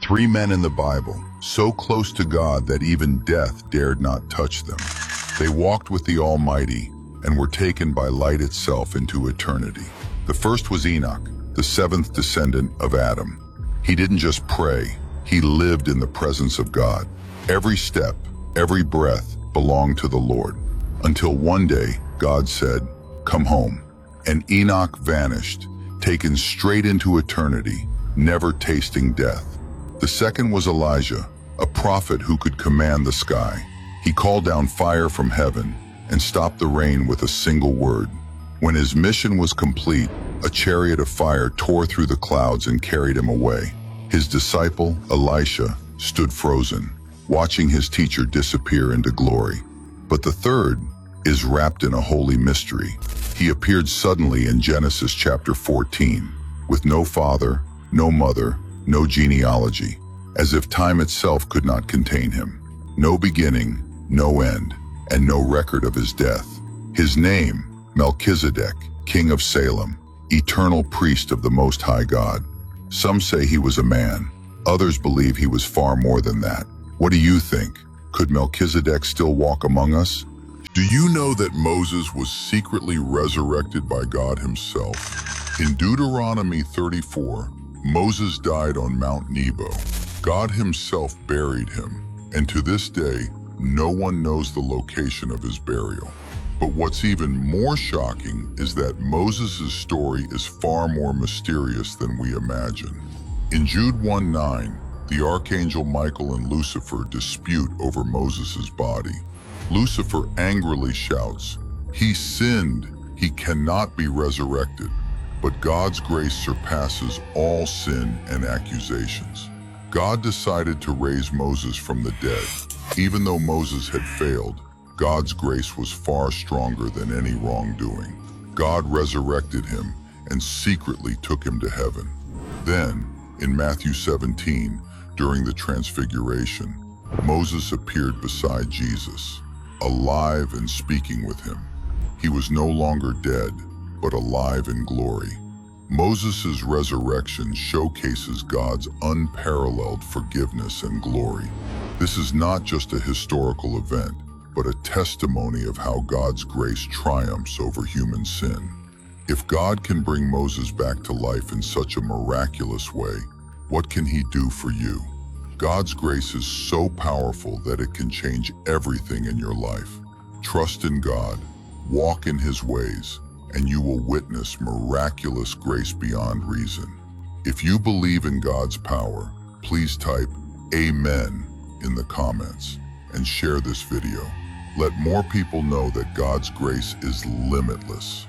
Three men in the Bible, so close to God that even death dared not touch them. They walked with the Almighty and were taken by light itself into eternity. The first was Enoch, the seventh descendant of Adam. He didn't just pray, he lived in the presence of God. Every step, every breath belonged to the Lord. Until one day, God said, "Come home." And Enoch vanished, taken straight into eternity, never tasting death. The second was Elijah, a prophet who could command the sky. He called down fire from heaven and stopped the rain with a single word. When his mission was complete, a chariot of fire tore through the clouds and carried him away. His disciple, Elisha, stood frozen, watching his teacher disappear into glory. But the third is wrapped in a holy mystery. He appeared suddenly in Genesis chapter 14, with no father, no mother, no genealogy, as if time itself could not contain him. No beginning, no end, and no record of his death. His name, Melchizedek, King of Salem, eternal priest of the Most High God. Some say he was a man. Others believe he was far more than that. What do you think? Could Melchizedek still walk among us? Do you know that Moses was secretly resurrected by God himself? In Deuteronomy 34, Moses died on Mount Nebo. God himself buried him, and to this day, no one knows the location of his burial. But what's even more shocking is that Moses' story is far more mysterious than we imagine. In Jude 1:9, the archangel Michael and Lucifer dispute over Moses' body. Lucifer angrily shouts, "He sinned, he cannot be resurrected." But God's grace surpasses all sin and accusations. God decided to raise Moses from the dead. Even though Moses had failed, God's grace was far stronger than any wrongdoing. God resurrected him and secretly took him to heaven. Then, in Matthew 17, during the Transfiguration, Moses appeared beside Jesus, alive and speaking with him. He was no longer dead, but alive in glory. Moses' resurrection showcases God's unparalleled forgiveness and glory. This is not just a historical event, but a testimony of how God's grace triumphs over human sin. If God can bring Moses back to life in such a miraculous way, what can he do for you? God's grace is so powerful that it can change everything in your life. Trust in God, walk in his ways, and you will witness miraculous grace beyond reason. If you believe in God's power, please type "Amen" in the comments and share this video. Let more people know that God's grace is limitless.